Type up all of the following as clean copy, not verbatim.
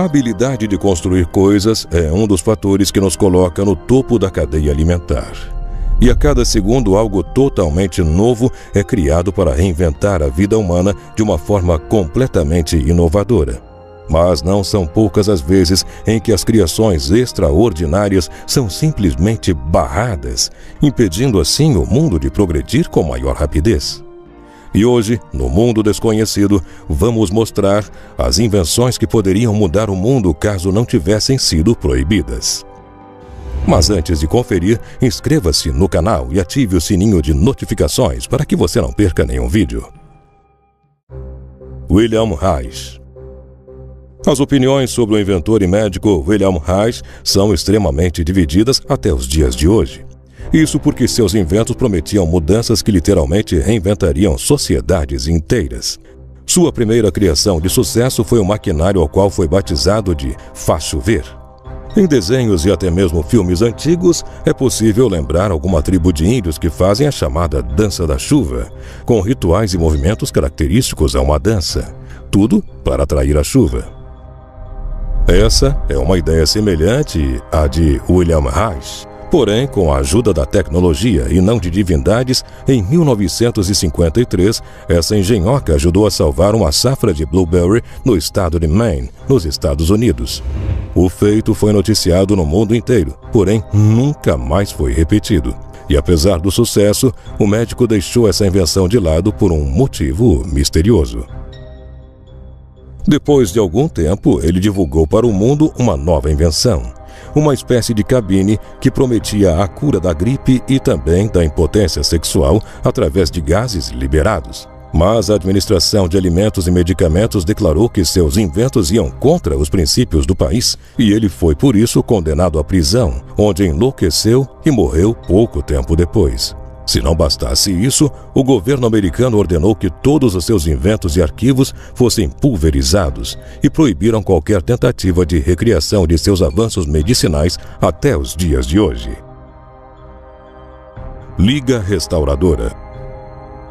habilidade de construir coisas é um dos fatores que nos coloca no topo da cadeia alimentar. E a cada segundo algo totalmente novo é criado para reinventar a vida humana de uma forma completamente inovadora. Mas não são poucas as vezes em que as criações extraordinárias são simplesmente barradas, impedindo assim o mundo de progredir com maior rapidez. E hoje, no Mundo Desconhecido, vamos mostrar as invenções que poderiam mudar o mundo caso não tivessem sido proibidas. Mas antes de conferir, inscreva-se no canal e ative o sininho de notificações para que você não perca nenhum vídeo. William Reich. As opiniões sobre o inventor e médico William Reich são extremamente divididas até os dias de hoje. Isso porque seus inventos prometiam mudanças que literalmente reinventariam sociedades inteiras. Sua primeira criação de sucesso foi um maquinário ao qual foi batizado de Faz Chover. Em desenhos e até mesmo filmes antigos, é possível lembrar alguma tribo de índios que fazem a chamada Dança da Chuva, com rituais e movimentos característicos a uma dança. Tudo para atrair a chuva. Essa é uma ideia semelhante à de William Reich. Porém, com a ajuda da tecnologia e não de divindades, em 1953, essa engenhoca ajudou a salvar uma safra de blueberry no estado de Maine, nos Estados Unidos. O feito foi noticiado no mundo inteiro, porém nunca mais foi repetido. E apesar do sucesso, o médico deixou essa invenção de lado por um motivo misterioso. Depois de algum tempo, ele divulgou para o mundo uma nova invenção. Uma espécie de cabine que prometia a cura da gripe e também da impotência sexual através de gases liberados. Mas a Administração de Alimentos e Medicamentos declarou que seus inventos iam contra os princípios do país e ele foi por isso condenado à prisão, onde enlouqueceu e morreu pouco tempo depois. Se não bastasse isso, o governo americano ordenou que todos os seus inventos e arquivos fossem pulverizados e proibiram qualquer tentativa de recriação de seus avanços medicinais até os dias de hoje. Liga Restauradora.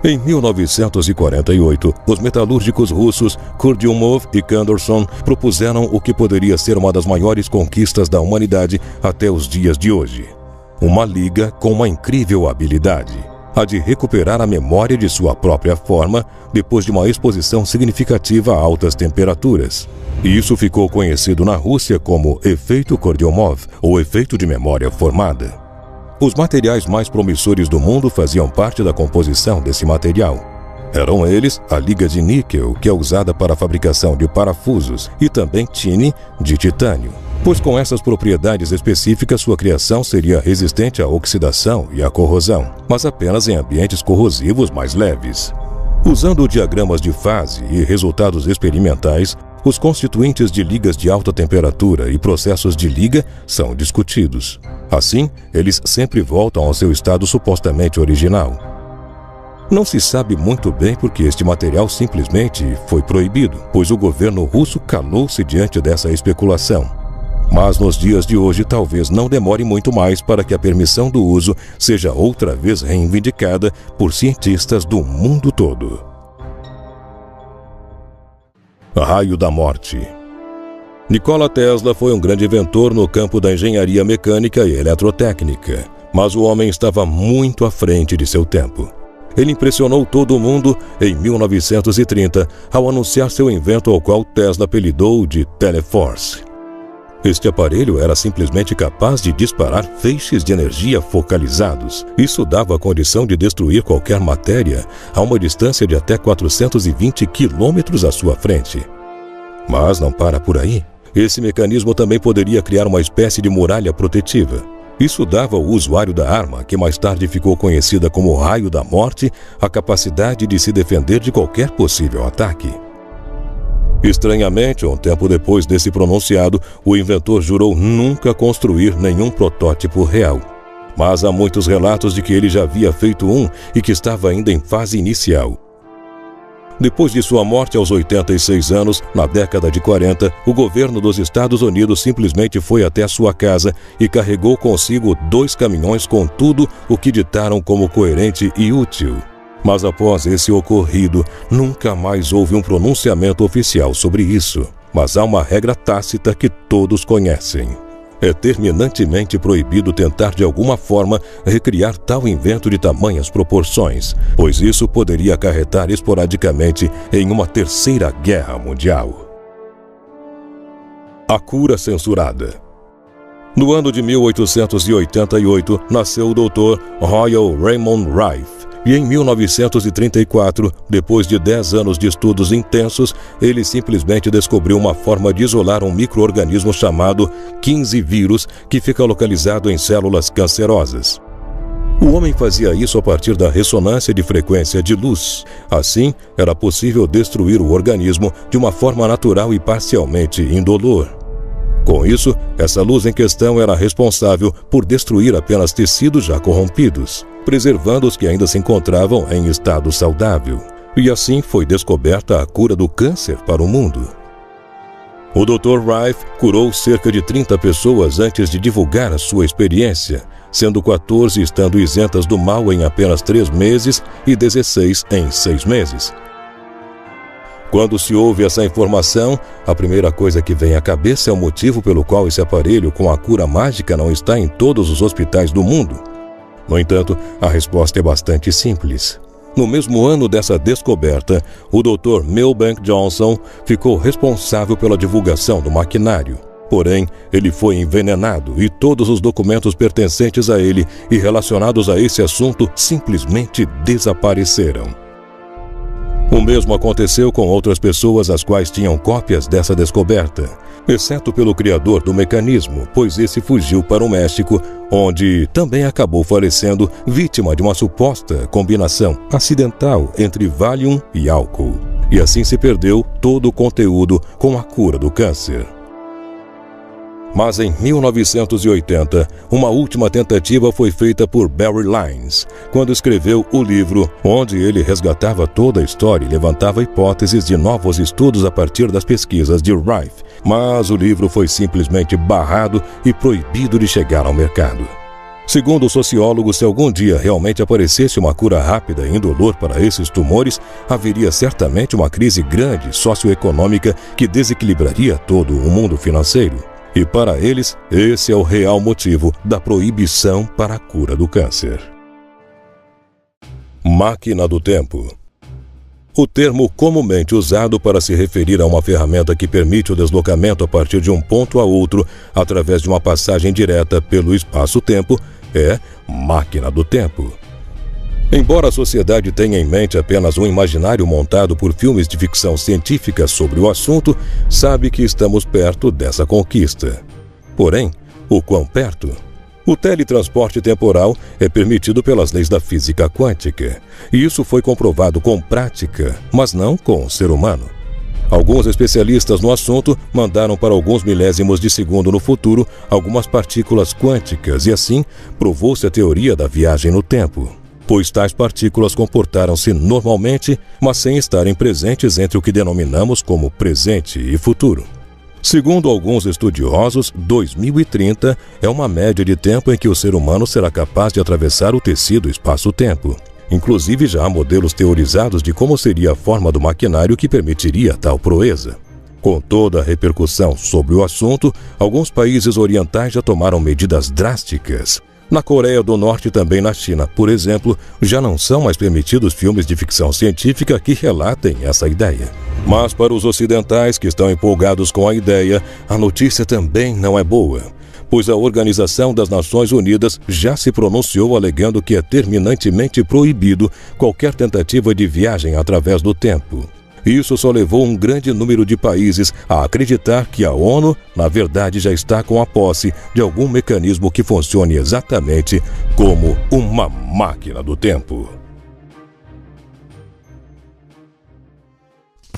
Em 1948, os metalúrgicos russos Kurdyumov e Kanderson propuseram o que poderia ser uma das maiores conquistas da humanidade até os dias de hoje. Uma liga com uma incrível habilidade, a de recuperar a memória de sua própria forma depois de uma exposição significativa a altas temperaturas. E isso ficou conhecido na Rússia como efeito Kurdyumov, ou efeito de memória formada. Os materiais mais promissores do mundo faziam parte da composição desse material. Eram eles a liga de níquel, que é usada para a fabricação de parafusos, e também tine, de titânio. Pois com essas propriedades específicas sua criação seria resistente à oxidação e à corrosão, mas apenas em ambientes corrosivos mais leves. Usando diagramas de fase e resultados experimentais, os constituintes de ligas de alta temperatura e processos de liga são discutidos. Assim, eles sempre voltam ao seu estado supostamente original. Não se sabe muito bem por que este material simplesmente foi proibido, pois o governo russo calou-se diante dessa especulação. Mas nos dias de hoje talvez não demore muito mais para que a permissão do uso seja outra vez reivindicada por cientistas do mundo todo. Raio da Morte. Nikola Tesla foi um grande inventor no campo da engenharia mecânica e eletrotécnica, mas o homem estava muito à frente de seu tempo. Ele impressionou todo mundo em 1930 ao anunciar seu invento, ao qual Tesla apelidou de Teleforce. Este aparelho era simplesmente capaz de disparar feixes de energia focalizados. Isso dava a condição de destruir qualquer matéria a uma distância de até 420 quilômetros à sua frente. Mas não para por aí. Esse mecanismo também poderia criar uma espécie de muralha protetiva. Isso dava ao usuário da arma, que mais tarde ficou conhecida como Raio da Morte, a capacidade de se defender de qualquer possível ataque. Estranhamente, um tempo depois desse pronunciado, o inventor jurou nunca construir nenhum protótipo real. Mas há muitos relatos de que ele já havia feito um e que estava ainda em fase inicial. Depois de sua morte aos 86 anos, na década de 40, o governo dos Estados Unidos simplesmente foi até sua casa e carregou consigo 2 caminhões com tudo o que ditaram como coerente e útil. Mas após esse ocorrido, nunca mais houve um pronunciamento oficial sobre isso. mas há uma regra tácita que todos conhecem. É terminantemente proibido tentar de alguma forma recriar tal invento de tamanhas proporções, pois isso poderia acarretar esporadicamente em uma terceira guerra mundial. A cura censurada. No ano de 1888, nasceu o Dr. Royal Raymond Rife, e em 1934, depois de 10 anos de estudos intensos, ele simplesmente descobriu uma forma de isolar um micro-organismo chamado 15 vírus, que fica localizado em células cancerosas. O homem fazia isso a partir da ressonância de frequência de luz. Assim, era possível destruir o organismo de uma forma natural e parcialmente indolor. Com isso, essa luz em questão era responsável por destruir apenas tecidos já corrompidos, preservando os que ainda se encontravam em estado saudável. E assim foi descoberta a cura do câncer para o mundo. O Dr. Rife curou cerca de 30 pessoas antes de divulgar a sua experiência, sendo 14 estando isentas do mal em apenas 3 meses e 16 em 6 meses. Quando se ouve essa informação, a primeira coisa que vem à cabeça é o motivo pelo qual esse aparelho com a cura mágica não está em todos os hospitais do mundo. No entanto, a resposta é bastante simples. No mesmo ano dessa descoberta, o Dr. Milbank Johnson ficou responsável pela divulgação do maquinário. Porém, ele foi envenenado e todos os documentos pertencentes a ele e relacionados a esse assunto simplesmente desapareceram. O mesmo aconteceu com outras pessoas as quais tinham cópias dessa descoberta, exceto pelo criador do mecanismo, pois esse fugiu para o México, onde também acabou falecendo vítima de uma suposta combinação acidental entre Valium e álcool. E assim se perdeu todo o conteúdo com a cura do câncer. Mas em 1980, uma última tentativa foi feita por Barry Lyons, quando escreveu o livro, onde ele resgatava toda a história e levantava hipóteses de novos estudos a partir das pesquisas de Rife. Mas o livro foi simplesmente barrado e proibido de chegar ao mercado. Segundo o sociólogo, se algum dia realmente aparecesse uma cura rápida e indolor para esses tumores, haveria certamente uma crise grande socioeconômica que desequilibraria todo o mundo financeiro. E para eles, esse é o real motivo da proibição para a cura do câncer. Máquina do tempo. O termo comumente usado para se referir a uma ferramenta que permite o deslocamento a partir de um ponto a outro através de uma passagem direta pelo espaço-tempo é máquina do tempo. Embora a sociedade tenha em mente apenas um imaginário montado por filmes de ficção científica sobre o assunto, sabe que estamos perto dessa conquista. Porém, o quão perto? O teletransporte temporal é permitido pelas leis da física quântica, e isso foi comprovado com prática, mas não com o ser humano. Alguns especialistas no assunto mandaram para alguns milésimos de segundo no futuro algumas partículas quânticas, e assim provou-se a teoria da viagem no tempo, pois tais partículas comportaram-se normalmente, mas sem estarem presentes entre o que denominamos como presente e futuro. Segundo alguns estudiosos, 2030 é uma média de tempo em que o ser humano será capaz de atravessar o tecido espaço-tempo. Inclusive já há modelos teorizados de como seria a forma do maquinário que permitiria tal proeza. Com toda a repercussão sobre o assunto, alguns países orientais já tomaram medidas drásticas. Na Coreia do Norte e também na China, por exemplo, já não são mais permitidos filmes de ficção científica que relatem essa ideia. Mas para os ocidentais que estão empolgados com a ideia, a notícia também não é boa, pois a Organização das Nações Unidas já se pronunciou alegando que é terminantemente proibido qualquer tentativa de viagem através do tempo. Isso só levou um grande número de países a acreditar que a ONU, na verdade, já está com a posse de algum mecanismo que funcione exatamente como uma máquina do tempo.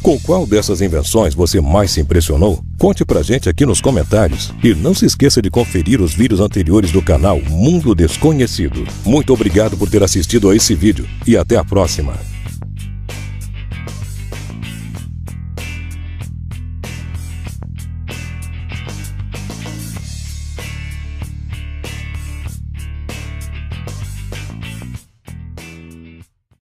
Com qual dessas invenções você mais se impressionou? Conte pra gente aqui nos comentários. E não se esqueça de conferir os vídeos anteriores do canal Mundo Desconhecido. Muito obrigado por ter assistido a esse vídeo e até a próxima.